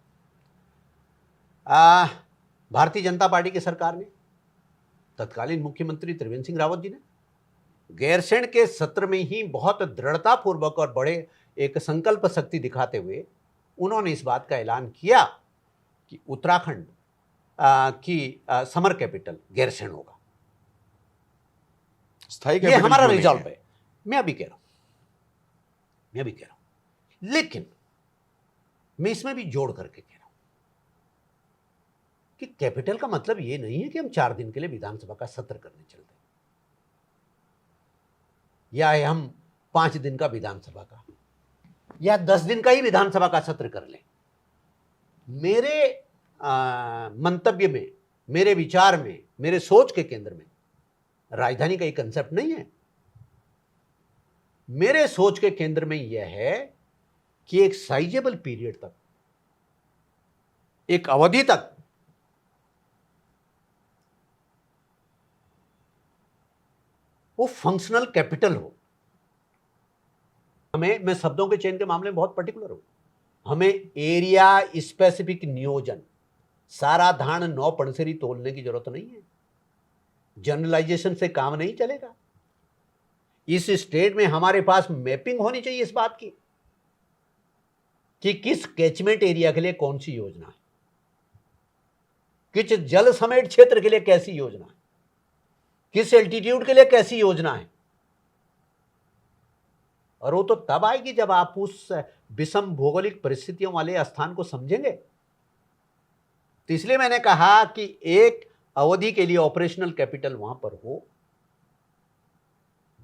भारतीय जनता पार्टी की सरकार ने, तत्कालीन मुख्यमंत्री त्रिवेंद्र सिंह रावत जी ने गैरसैंण के सत्र में ही बहुत दृढ़तापूर्वक और बड़े एक संकल्प शक्ति दिखाते हुए उन्होंने इस बात का ऐलान किया कि उत्तराखंड की समर कैपिटल गैरसैंण होगा। स्थायी ये कैपिटल हमारा क्यों नहीं रिजॉल्व है? है। मैं अभी कह रहा हूं, लेकिन मैं इसमें भी जोड़ करके कह रहा हूं कि कैपिटल का मतलब ये नहीं है कि हम 4 दिन के लिए विधानसभा का सत्र करने चलते हैं, या हम 5 दिन का विधानसभा का या 10 दिन का ही विधानसभा का सत्र कर लें। मेरे मंतव्य में, मेरे विचार में, मेरे सोच के केंद्र में राजधानी का एक कंसेप्ट नहीं है। मेरे सोच के केंद्र में यह है कि एक साइजेबल पीरियड तक, एक अवधि तक वो फंक्शनल कैपिटल हो। मैं शब्दों के चयन के मामले में बहुत पर्टिकुलर हूं। हमें एरिया स्पेसिफिक नियोजन, सारा धान 9 पणसेरी तोलने की जरूरत नहीं है। जनरलाइजेशन से काम नहीं चलेगा। इस स्टेट में हमारे पास मैपिंग होनी चाहिए इस बात की कि किस कैचमेंट एरिया के लिए कौन सी योजना है, किस जल समेट क्षेत्र के लिए कैसी योजना है, किस एल्टीट्यूड के लिए कैसी योजना है। और वो तो तब आएगी जब आप उस विषम भौगोलिक परिस्थितियों वाले स्थान को समझेंगे। तो इसलिए मैंने कहा कि एक अवधि के लिए ऑपरेशनल कैपिटल वहां पर हो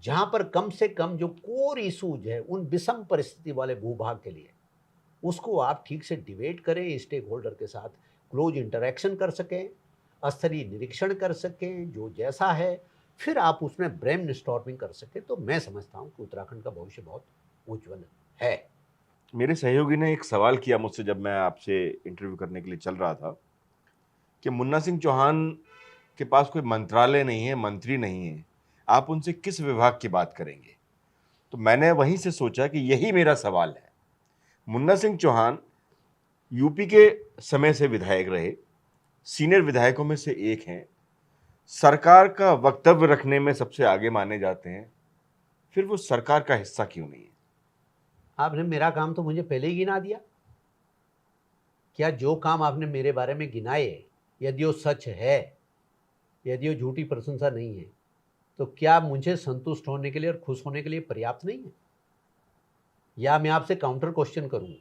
जहां पर कम से कम जो कोर इशूज है उन विषम परिस्थिति वाले भूभाग के लिए, उसको आप ठीक से डिबेट करें, स्टेक होल्डर के साथ क्लोज इंटरेक्शन कर सकें, स्तरीय निरीक्षण कर सकें, जो जैसा है फिर आप उसमें ब्रेन स्टॉर्मिंग कर सकें। तो मैं समझता हूं कि उत्तराखंड का भविष्य बहुत उज्जवल है। मेरे सहयोगी ने एक सवाल किया मुझसे जब मैं आपसे इंटरव्यू करने के लिए चल रहा था कि मुन्ना सिंह चौहान के पास कोई मंत्रालय नहीं है, मंत्री नहीं है, आप उनसे किस विभाग की बात करेंगे? तो मैंने वहीं से सोचा कि यही मेरा सवाल है। मुन्ना सिंह चौहान यूपी के समय से विधायक रहे, सीनियर विधायकों में से एक हैं, सरकार का वक्तव्य रखने में सबसे आगे माने जाते हैं, फिर वो सरकार का हिस्सा क्यों नहीं है? आपने मेरा काम तो मुझे पहले ही गिना दिया। क्या जो काम आपने मेरे बारे में गिनाए, यदि वो सच है, यदि वो झूठी प्रशंसा नहीं है, तो क्या मुझे संतुष्ट होने के लिए और खुश होने के लिए पर्याप्त नहीं है? या मैं आपसे काउंटर क्वेश्चन करूं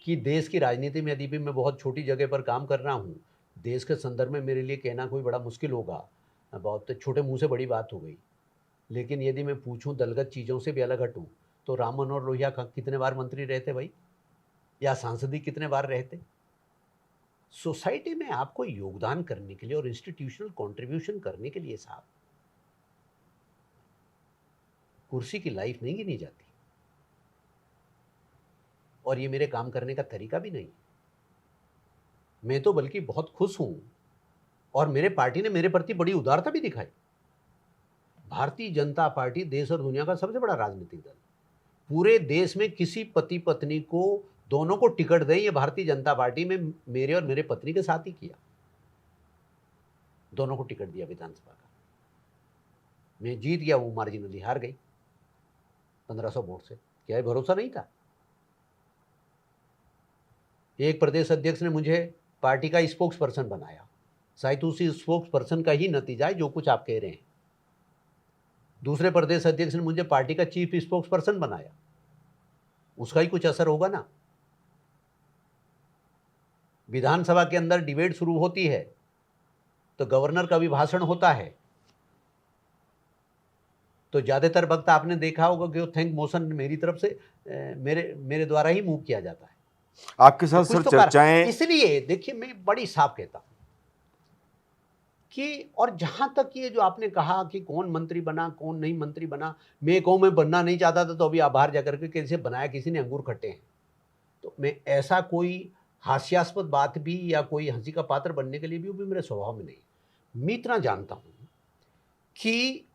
कि देश की राजनीति में यदि भी मैं बहुत छोटी जगह पर काम कर रहा हूं, देश के संदर्भ में मेरे लिए कहना कोई बड़ा मुश्किल होगा, बहुत छोटे मुंह से बड़ी बात हो गई। लेकिन यदि मैं पूछूं दलगत चीज़ों से भी अलग हटूं, तो राम मनोहर लोहिया कितने बार मंत्री रहते भाई, या सांसद ही कितने बार रहते? सोसाइटी में आपको योगदान करने के लिए और इंस्टीट्यूशनल कंट्रीब्यूशन करने के लिए साहब कुर्सी की लाइफ नहीं गिनी जाती, और ये मेरे काम करने का तरीका भी नहीं। मैं तो बल्कि बहुत खुश हूं, और मेरे पार्टी ने मेरे प्रति बड़ी उदारता भी दिखाई। भारतीय जनता पार्टी देश और दुनिया का सबसे बड़ा राजनीतिक दल, पूरे देश में किसी पति पत्नी को दोनों को टिकट दें, ये भारतीय जनता पार्टी में मेरे और मेरे पत्नी के साथ ही किया। दोनों को टिकट दिया विधानसभा का। मैं जीत गया, वो मार्जिनली हार गई 1500 वोट से। क्या ये भरोसा नहीं था? एक प्रदेश अध्यक्ष ने मुझे पार्टी का स्पोक्स पर्सन बनाया, शायद उसी स्पोक्स पर्सन का ही नतीजा है जो कुछ आप कह रहे हैं। दूसरे प्रदेश अध्यक्ष ने मुझे पार्टी का चीफ स्पोक्स पर्सन बनाया, उसका ही कुछ असर होगा ना। विधानसभा के अंदर डिबेट शुरू होती है तो गवर्नर का भी भाषण होता है, तो ज्यादातर वक्त आपने देखा होगा कि वो थैंक मोशन मेरी तरफ से मेरे द्वारा ही मूव किया जाता है। आपके साथ तो कुछ सर तो चर्चाएं, इसलिए देखिए मैं बड़ी साफ कहता हूं कि, और जहां तक ये जो आपने कहा कि कौन मंत्री बना कौन नहीं मंत्री बना, मैं कहूं मैं बनना नहीं चाहता था तो अभी आप बाहर जाकर के कैसे बनाया, किसी ने अंगूर खट्टे हैं। तो मैं ऐसा कोई हास्यास्पद बात भी या कोई हंसी का पात्र बनने के लिए भी वो भी मेरे स्वभाव में नहीं। मैं इतना जानता हूं कि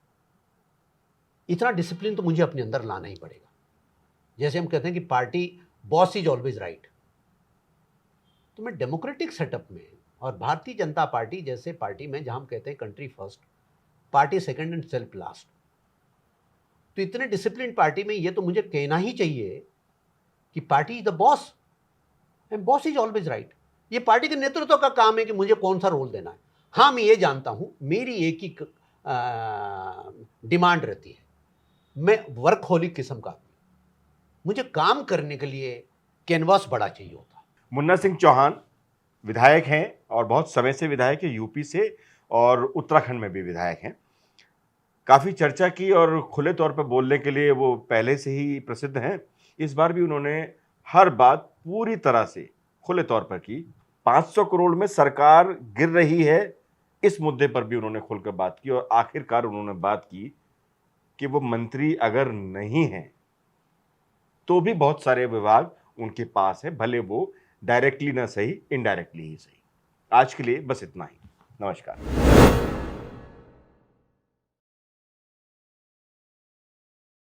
इतना डिसिप्लिन तो मुझे अपने अंदर लाना ही पड़ेगा। जैसे हम कहते हैं कि party boss is always right, तो मैं डेमोक्रेटिक सेटअप में और भारतीय जनता पार्टी जैसे पार्टी में जहां हम कहते हैं country first, party second and self last, तो इतने डिसिप्लिन पार्टी में ये तो मुझे कहना ही चाहिए कि party is the boss and boss is always right. ये पार्टी के नेतृत्व का काम है कि मुझे कौन सा रोल देना है। हाँ, मैं ये जानता हूं, मेरी एक ही डिमांड रहती है, मैं वर्कहोलिक किस्म का आदमी, मुझे काम करने के लिए कैनवास बड़ा चाहिए होता। मुन्ना सिंह चौहान विधायक हैं और बहुत समय से विधायक है, यूपी से और उत्तराखंड में भी विधायक हैं। काफ़ी चर्चा की और खुले तौर पर बोलने के लिए वो पहले से ही प्रसिद्ध हैं। इस बार भी उन्होंने हर बात पूरी तरह से खुले तौर पर की। 500 करोड़ में सरकार गिर रही है, इस मुद्दे पर भी उन्होंने खुलकर बात की और आखिरकार उन्होंने बात की कि वो मंत्री अगर नहीं हैं तो भी बहुत सारे विभाग उनके पास है, भले वो डायरेक्टली ना सही, इनडायरेक्टली ही सही। आज के लिए बस इतना ही। नमस्कार।